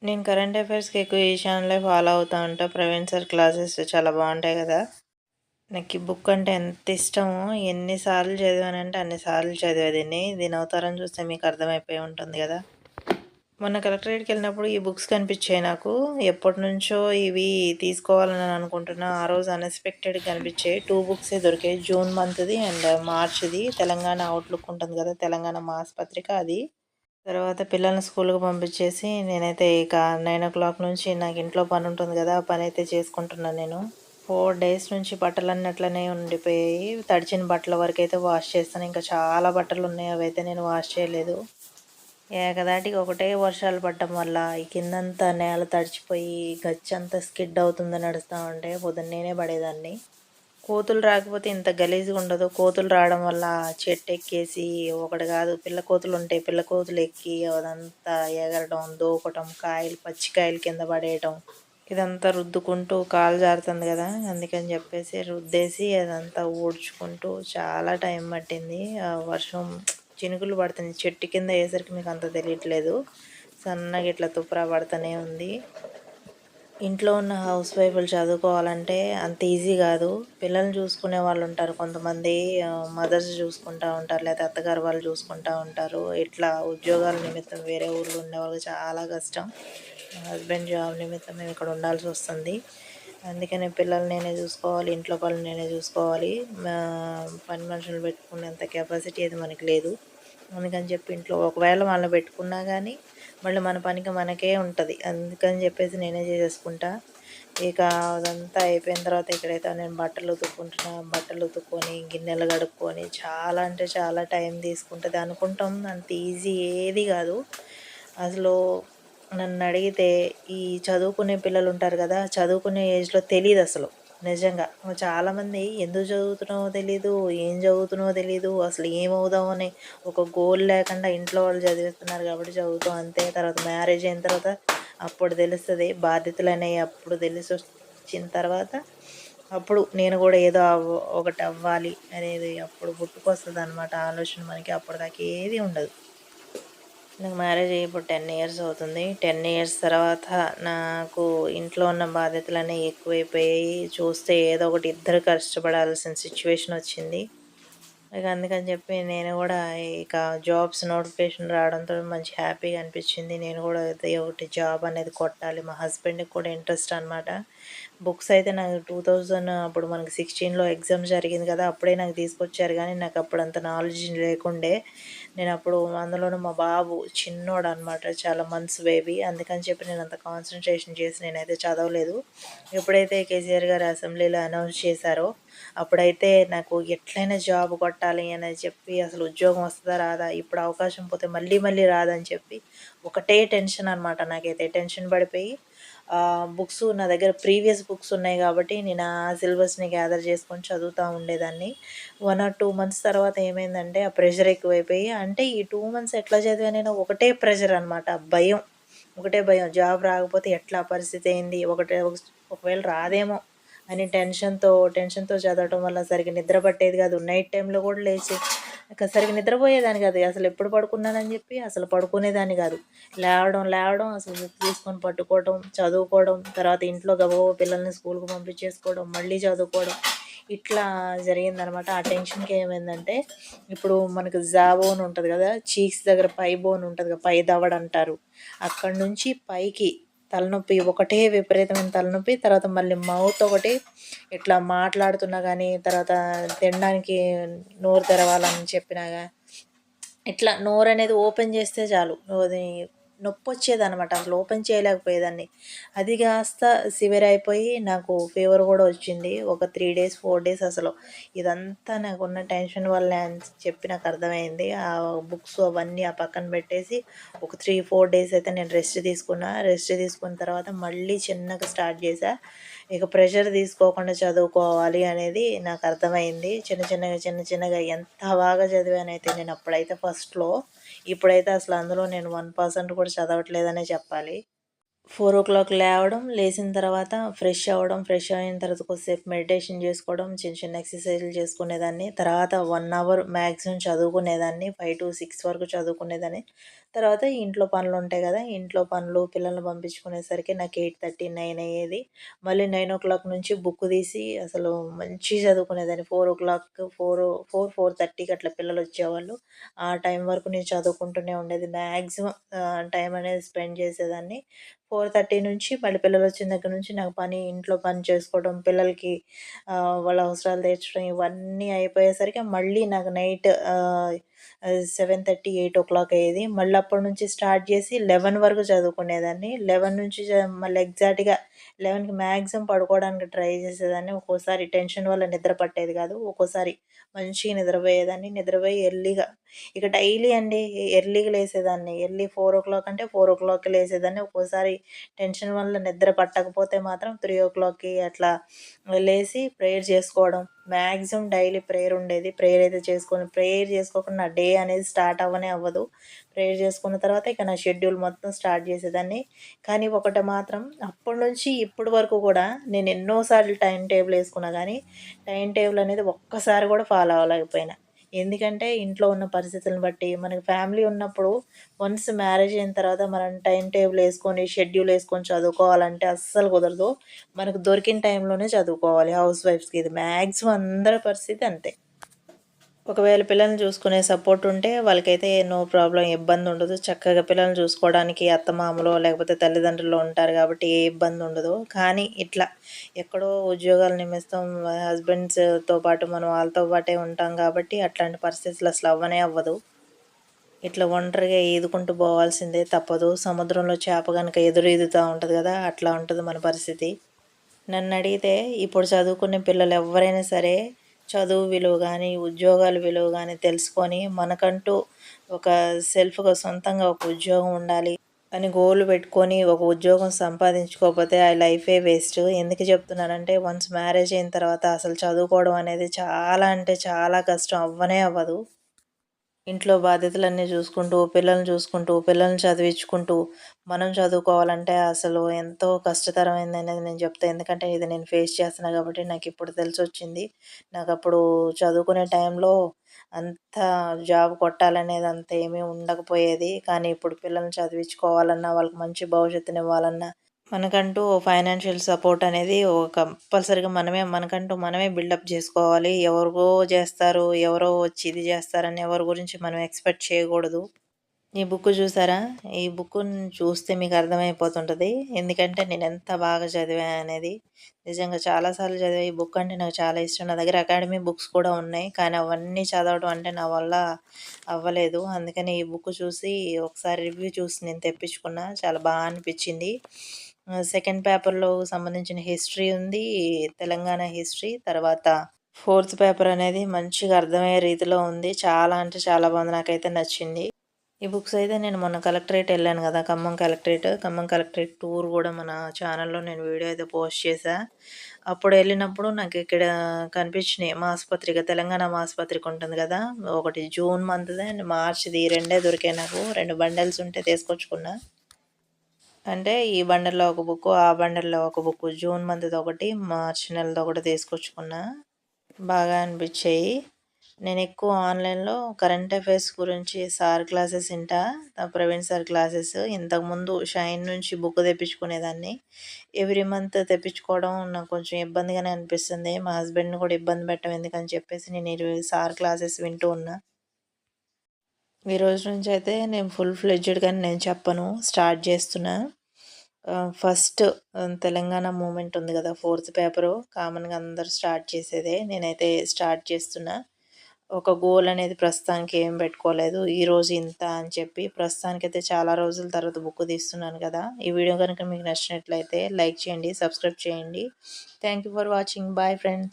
నేను కరెంట్ అఫైర్స్‌కి ఎక్కువ ఈ ఛానలే ఫాలో అవుతా ఉంటా. ప్రవీణ్ సార్ క్లాసెస్ చాలా బావుంటాయి గదా! నాకు ఈ బుక్ అంటే ఎంత ఇష్టమో, ఎన్ని సార్లు చదివానంటే అన్ని సార్లు చదివా దీన్ని. దీని అవతారం చూస్తే మీకు అర్థమైపోయి ఉంటుంది గదా! మొన్న కలెక్టరేట్‌కెళ్ళినప్పుడు ఈ బుక్స్ కనిపించాయి నాకు. ఎప్పటినుంచో ఇవి తీసుకోవాలని అనుకుంటున్నా. ఆ రోజు అన్‌ఎక్స్‌పెక్టెడ్‌గా కనిపించాయి. 2 బుక్సే దొరికాయి. జూన్ మంత్‌ది అండ్ మార్చ్‌ది. తెలంగాణ అవుట్‌లుక్ ఉంటుంది గదా! తెలంగాణ మాసపత్రిక అది. తర్వాత పిల్లల్ని స్కూల్‌కి పంపించేసి నేనైతే ఇక 9:00 నుంచి నాకు ఇంట్లో పనుంటుంది గదా! ఆ పనైతే చేసుకుంటున్నాను నేను. 4 డేస్ నుంచి బట్టలన్నీ అట్లనే ఉండిపోయాయి. తడిచిన బట్టల వరకైతే వాష్ చేస్తాను. ఇంకా చాలా బట్టలున్నాయి. అవైతే నేను వాష్ చేయలేదు. ఏకధాటిగా ఒకటే వర్షాలు పడటం వల్ల ఈ కిందంతా నేల తడిచిపోయి గచ్చంతా స్కిడ్ అవుతుంది నడుస్తా ఉంటే పొద్దున్నేనే పడేదాన్ని. కోతులు రాకపోతే ఇంత గలీజ్‌గా ఉండదు. కోతులు రావడం వల్ల చెట్టెక్కేసి ఒకటి కాదు పిల్ల కోతులుంటాయి. పిల్ల కోతులు ఎక్కి అదంతా ఎగరడం, దూకటం, కాయలు పచ్చికాయలు కింద పడేయటం. ఇదంతా రుద్దుకుంటూ కాలు జారుతుంది గదా! అందుకని జెప్పేసి రుద్దేసి అదంతా ఊడ్చుకుంటూ చాలా టైం పట్టింది. వర్షం చినుకులు పడుతుంది. చెట్టు కింద అయ్యేసరికి మీకంత తెలియట్లేదు. సన్నగా ఇట్లా తుప్పరా పడతానే ఉంది. ఇంట్లో ఉన్న హౌస్ వైఫ్‌లు చదువుకోవాలంటే అంత ఈజీ గాదు. పిల్లల్ని చూసుకునే వాళ్ళుంటారు కొంతమంది. మదర్స్ చూసుకుంటా ఉంటారు. లేతే అత్తగారు వాళ్ళు చూసుకుంటా ఉంటారు. ఇట్లా ఉద్యోగాల నిమిత్తం వేరే ఊర్లో ఉండేవాళ్ళకి చాలా కష్టం. మా హస్బెండ్ జాబ్ నిమిత్తం మేము ఇక్కడ ఉండాల్సొస్తుంది. అందుకనే పిల్లల్ని నేనే చూసుకోవాలి. ఇంట్లో పనులు నేనే చూసుకోవాలి. పని మనుషులు పెట్టుకునేంత కెపాసిటీ అయితే మనకి లేదు. అందుకని చెప్పి ఇంట్లో ఒకవేళ వాళ్ళని పెట్టుకున్నా గానీ మళ్ళీ మన పనికి మనకే ఉంటది. అందుకని చెప్పేసి నేనే చేసేసుకుంటా. ఇక అదంతా అయిపోయిన తర్వాత ఇక్కడైతే నేను బట్టలు ఉతుక్కుంటున్నా. బట్టలు ఉతుక్కొని, గిన్నెలు కడుక్కొని చాలా అంటే చాలా టైం తీసుకుంటది. అనుకుంటాం అంత ఈజీ ఏది గాదు. అసలు నన్నడిగితే ఈ చదువుకునే పిల్లలుంటారు గదా! చదువుకునే ఏజ్‌లో తెలీదసలు. నిజంగా. చాలామంది ఎందుకు చదువుతున్నామో తెలీదు, ఏం చదువుతున్నామో తెలీదు, అసలు ఏమవుదాం అని ఒక గోల్ లేకుండా ఇంట్లో వాళ్ళు చదివిస్తున్నారు కాబట్టి చదువుతాం అంతే. తర్వాత మ్యారేజ్ అయిన తర్వాత అప్పుడు తెలుస్తది. బాధ్యతలనేయి అప్పుడు తెలిసొచ్చిన తర్వాత అప్పుడు నేను గూడా ఏదో ఒకటవ్వాలి అనేది అప్పుడు పుట్టుకొస్తదనమాట ఆలోచన మనకి. అప్పటిదాకా ఏది ఉండదు. నాకు మ్యారేజ్ అయ్యి ఇప్పుడు 10 ఇయర్స్ అవుతుంది. 10 ఇయర్స్ తర్వాత నాకు ఇంట్లో ఉన్న బాధ్యతలన్నీ ఎక్కువైపోయాయి. చూస్తే ఏదో ఒకటి ఇద్దరు కష్టపడాల్సిన సిచ్యువేషన్ వచ్చింది. ఇక అందుకని చెప్పి నేను గూడా ఇక జాబ్స్ నోటిఫికేషన్ రావడంతో మంచి హ్యాపీగా అనిపించింది. నేను గూడా ఏదో ఒకటి జాబ్ అనేది కొట్టాలి. మా హస్బెండ్‌కి కూడా ఇంట్రెస్ట్ అనమాట. బుక్స్ అయితే నాకు 2000 అప్పుడు మనకి 16లో ఎగ్జామ్ జరిగింది కదా! అప్పుడే నాకు తీసుకొచ్చారు గానీ, నాకు అప్పుడు అంత నాలెడ్జ్ లేకుండే. నేనప్పుడు అందులోను మా బాబు చిన్నోడనమాట. చాలా మంత్స్ బేబీ. అందుకని చెప్పి నేనంత కాన్సంట్రేషన్ చేసి నేనైతే చదవలేదు. ఎప్పుడైతే కేసీఆర్ గారు అసెంబ్లీలో అనౌన్స్ చేశారో, అప్పుడైతే నాకు ఎట్లైనా జాబ్ కొట్టాలి అని చెప్పి అసలు ఉద్యోగం వస్తదా? రాదా? ఇప్పుడు అవకాశం పోతే మళ్ళీ మళ్ళీ రాదని చెప్పి ఒకటే టెన్షన్ అనమాట నాకైతే. టెన్షన్ పడిపోయి బుక్స్ నా దగ్గర ప్రీవియస్ బుక్స్ ఉన్నాయి కాబట్టి నేను ఆ సిలబస్‌ని గ్యాదర్ చేసుకొని చదువుతా ఉండేదాన్ని. 1 ఆర్ 2 మంత్స్ తర్వాత ఏమైందంటే ఆ ప్రెషర్ ఎక్కువైపోయి అంటే ఈ 2 మంత్స్ ఎట్లా చదివా నేను ఒకటే ప్రెషర్ అనమాట. భయం. ఒకటే భయం. జాబ్ రాకపోతే ఎట్లా? పరిస్థితి ఏంది? ఒకవేళ రాదేమో అని టెన్షన్‌తో చదవటం వల్ల సరిగ్గా నిద్ర పట్టేది కాదు. నైట్ టైమ్‌లో కూడా లేచి సరిగ్గా నిద్రపోయేదాన్ని కాదు. అసలు ఎప్పుడు పడుకున్నానని చెప్పి అసలు పడుకునేదాన్ని కాదు. లేవడం అసలు బుక్ తీసుకొని పట్టుకోవడం, చదువుకోవడం, తర్వాత ఇంట్లో గబగబా పిల్లల్ని స్కూల్‌కి పంపించేసుకోవడం, మళ్ళీ చదువుకోవడం. ఇట్లా జరిగిందనమాట. ఆ టెన్షన్‌కి ఏమైందంటే ఇప్పుడు మనకు జా బోన్ ఉంటది కదా! చీక్స్ దగ్గర పై బోన్ ఉంటది కదా! పై దవడ అంటారు. అక్కడి నుంచి పైకి తలనొప్పి ఒకటే విపరీతమైన తలనొప్పి. తర్వాత మళ్ళీ మౌత్ ఒకటి ఇట్లా మాట్లాడుతున్నా గానీ, తర్వాత తినడానికి నోరు తెరవాలని చెప్పినా ఇట్లా నోరనేది ఓపెన్ చేస్తే చాలు. అది నొప్పొచ్చేదనమాట. అసలు ఓపెన్ చేయలేకపోయేదాన్ని. అది కాస్త సివియర్ అయిపోయి నాకు ఫీవర్ గూడా వచ్చింది. ఒక 3 డేస్, 4 డేస్ అసలు ఇదంతా నాకున్న టెన్షన్ వల్లే అని చెప్పి నాకర్థమైంది. ఆ బుక్స్ అవన్నీ ఆ పక్కన పెట్టేసి ఒక 3, 4 డేస్ అయితే నేను రెస్ట్ తీసుకున్నా. రెస్ట్ తీసుకున్న తర్వాత మళ్ళీ చిన్నగా స్టార్ట్ చేశా. ఇక ప్రెషర్ తీసుకోకుండా చదువుకోవాలి అనేది నాకర్థమైంది. చిన్న చిన్నగా ఎంత బాగా చదివానైతే నేనప్పుడైతే ఫస్ట్‌లో. ఇప్పుడైతే అసలు అందులో నేను 1% కూడా చదవట్లేదనే చెప్పాలి. 4:00 లేవడం, లేసిన తర్వాత ఫ్రెష్ అవ్వడం, ఫ్రెష్ అయిన తర్వాత కొద్దిసేపు మెడిటేషన్ చేసుకోవడం, చిన్న చిన్న ఎక్సర్‌సైజులు చేసుకునేదాన్ని. తర్వాత 1 అవర్ మాక్సిమం చదువుకునేదాన్ని. 5-6 వరకు చదువుకునేదాన్ని. తర్వాత ఇంట్లో పనులుంటాయి గదా! ఇంట్లో పనులు, పిల్లల్ని పంపించుకునేసరికి నాకు 8:30, 9 అయ్యేది. మళ్ళీ 9:00 నుంచి బుక్ తీసి అసలు మంచిగా చదువుకునేదాన్ని. 4:30కి అట్లా పిల్లలొచ్చేవాళ్ళు. ఆ టైం వరకు నేను చదువుకుంటూనే ఉండేది. మ్యాక్సిమం టైం అనేది స్పెండ్ చేసేదాన్ని. 4:30 నుంచి మళ్ళీ పిల్లలొచ్చిన దగ్గర నుంచి నాకు పని, ఇంట్లో పని చేసుకోవడం, పిల్లలకి వాళ్ళ అవసరాలు తీర్చడం ఇవన్నీ అయిపోయేసరికి మళ్ళీ నాకు నైట్ 7:30, 8:00 అయ్యేది. మళ్ళీ అప్పటి నుంచి స్టార్ట్ చేసి 11 వరకు చదువుకునేదాన్ని. 11 నుంచి మళ్ళీ ఎగ్జాక్ట్‌గా 11కి మ్యాక్సిమం పడుకోవడానికి ట్రై చేసేదాన్ని. ఒక్కోసారి టెన్షన్ వల్ల నిద్ర పట్టేది కాదు. ఒక్కోసారి మంచిగా నిద్రపోయేదాన్ని. నిద్రపోయి ఎర్లీగా ఇక డైలీ అండి ఎర్లీగా లేసేదాన్ని. ఎర్లీ 4:00 అంటే 4:00కి లేసేదాన్ని. ఒక్కోసారి టెన్షన్ వల్ల నిద్ర పట్టకపోతే మాత్రం 3:00కి అట్లా లేసి ప్రేయర్ చేసుకోవడం. మ్యాక్సిమం డైలీ ప్రేయర్ ఉండేది. ప్రేయర్ అయితే ప్రేయర్ చేసుకోకుండా నా డే అనేది స్టార్ట్ అవ్వనే అవ్వదు. ప్రేయర్ చేసుకున్న తర్వాత ఇక నా షెడ్యూల్ మొత్తం స్టార్ట్ చేసేదాన్ని. కానీ ఒకటి మాత్రం అప్పటి నుంచి ఇప్పటి వరకు కూడా నేను ఎన్నో సార్లు టైమ్ టేబుల్ ఏసుకున్నా గానీ, టైమ్ టేబుల్ అనేది ఒక్కసారి కూడా ఫాలో అవ్వలేకపోయినా. ఎందుకంటే ఇంట్లో ఉన్న పరిస్థితులను బట్టి మనకి ఫ్యామిలీ ఉన్నప్పుడు వన్స్ మ్యారేజ్ అయిన తర్వాత మనం టైమ్ టేబుల్ ఏసుకొని, షెడ్యూల్ ఏసుకొని చదువుకోవాలంటే అస్సలు కుదరదు. మనకు దొరికిన టైంలోనే చదువుకోవాలి. హౌస్ వైఫ్స్‌కి ఇది మాక్సిమం అందరి పరిస్థితి అంతే. ఒకవేళ పిల్లల్ని చూసుకునే సపోర్ట్ ఉంటే వాళ్ళకైతే నో ప్రాబ్లమ్ ఇబ్బందుండదు. చక్కగా పిల్లల్ని చూసుకోవడానికి అత్తమామలో లేకపోతే తల్లిదండ్రులు ఉంటారు కాబట్టి ఏ ఇబ్బందుండదు. కానీ ఇట్లా ఎక్కడో ఉద్యోగాల నిమిత్తం హస్బెండ్స్‌తో పాటు మనం వాళ్ళతో పాటే ఉంటాం కాబట్టి అట్లాంటి పరిస్థితులు అసలు అవ్వనే అవ్వదు. ఇట్లా ఒంటరిగా ఈదుకుంటూ పోవాల్సిందే తప్పదు. సముద్రంలో చేప గనుక ఎదురు ఈదుతా ఉంటది గదా! అట్లా ఉంటది మన పరిస్థితి. నన్నడిగితే ఇప్పుడు చదువుకునే పిల్లలెవ్వరైనా సరే, చదువు విలువ గానీ, ఉద్యోగాల విలువ గానీ తెలుసుకొని, మనకంటూ ఒక సెల్ఫ్‌గా సొంతంగా ఒక ఉద్యోగం ఉండాలి అని గోల్ పెట్టుకొని, ఒక ఉద్యోగం సంపాదించుకోకపోతే ఆ లైఫే వేస్ట్. ఎందుకు చెప్తున్నానంటే, వన్స్ మ్యారేజ్ అయిన తర్వాత అసలు చదువుకోవడం అనేది చాలా అంటే చాలా కష్టం. అవ్వనే అవ్వదు. ఇంట్లో బాధ్యతలన్నీ చూసుకుంటూ, పిల్లల్ని చదివించుకుంటూ, మనం చదువుకోవాలంటే అసలు ఎంతో కష్టతరమైందనేది నేను చెప్తా. ఎందుకంటే ఇది నేను ఫేస్ చేస్తున్నా కాబట్టి నాకిప్పుడు తెలిసొచ్చింది. నాకప్పుడు చదువుకునే టైంలో అంత జాబ్ కొట్టాలనేది అంత ఏమీ ఉండకపోయేది. కానీ ఇప్పుడు పిల్లల్ని చదివించుకోవాలన్నా, వాళ్ళకి మంచి భవిష్యత్తునివ్వాలన్నా మనకంటూ ఫైనాన్షియల్ సపోర్ట్ అనేది కంపల్సరీగా మనకంటూ మనమే బిల్డప్ జేసుకోవాలి. ఎవరివో జేస్తారు, ఎవరో వచ్చి ఇది జేస్తారని ఎవరి గురించి మనం ఎక్స్‌పెక్ట్ చేయకూడదు. ఈ బుక్ చూసారా? ఈ బుక్కుని చూస్తే మీకు అర్థమైపోతుంటది. ఎందుకంటే నేనెంత బాగా చదివా అనేది. నిజంగా చాలా సార్లు చదివా. ఈ బుక్ అంటే నాకు చాలా ఇష్టం. నా దగ్గర అకాడమీ బుక్స్ కూడా ఉన్నాయి. కానీ అవన్నీ చదవడం అంటే నా వల్ల అవ్వలేదు. అందుకని ఈ బుక్ చూసి ఒకసారి రివ్యూ చూసి నేను తెప్పించుకున్నా. చాలా అనిపిచ్చింది. సెకండ్ పేపర్‌లో సంబంధించిన హిస్టరీ ఉంది. తెలంగాణ హిస్టరీ. తర్వాత ఫోర్త్ పేపర్ అనేది మంచిగా అర్థమయ్యే రీతిలో ఉంది. చాలా అంటే చాలా బాగుంది. నాకైతే నచ్చింది. ఈ బుక్స్ అయితే నేను మొన్న కలెక్టరేట్ వెళ్ళాను కదా! ఖమ్మం కలెక్టరేట్ టూర్ కూడా మన ఛానల్‌లో నేను వీడియో అయితే పోస్ట్ చేశా. అప్పుడు వెళ్ళినప్పుడు నాకు ఇక్కడ కనిపించినాయి మాసపత్రిక, తెలంగాణ మాసపత్రిక ఉంటుంది కదా! ఒకటి జూన్ మంత్‌ది అండ్ మార్చ్‌ది రెండే దొరికాయి నాకు. 2 బండిల్స్ ఉంటే తీసుకొచ్చుకున్నా. అంటే ఈ బండిల్‌లో ఒక బుక్కు, ఆ బండిల్‌లో ఒక బుక్కు. జూన్ మంత్‌ది ఒకటి, మార్చ్ నెలదొకటి తీసుకొచ్చుకున్నా. బాగా అనిపించాయి. నేనెక్కువ ఆన్‌లైన్‌లో కరెంట్ అఫైర్స్ గురించి సార్ క్లాసెస్ ఇంటా. Praveen sir classes. ఇంతకుముందు షైన్ నుంచి బుక్ తెప్పించుకునేదాన్ని. ఎవ్రీ మంత్ తెప్పించుకోవడం నాకు కొంచెం ఇబ్బందిగానే అనిపిస్తుంది. మా హస్బెండ్‌ని కూడా ఇబ్బంది పెట్టడం ఎందుకని చెప్పేసి నేను సార్ క్లాసెస్ వింటూ ఉన్నా. ఈ రోజు నుంచయితే నేను ఫుల్ ఫ్లెడ్జెడ్‌గాని నేను చెప్పను. స్టార్ట్ చేస్తున్నా. ఫస్ట్ తెలంగాణ మూవ్‌మెంట్ ఉంది కదా! ఫోర్త్ పేపరు కామన్‌గా అందరూ స్టార్ట్ చేసేదే. నేనైతే స్టార్ట్ చేస్తున్నా. ఒక గోల్ అనేది ప్రస్తుతానికి ఏం పెట్టుకోలేదు. ఈరోజు ఇంత అని చెప్పి ప్రస్తుతానికైతే చాలా రోజుల తర్వాత బుక్ తీస్తున్నాను కదా! ఈ వీడియో గనుక మీకు నచ్చినట్లయితే లైక్ చేయండి, సబ్స్క్రైబ్ చేయండి. Thank you for watching. Bye friends.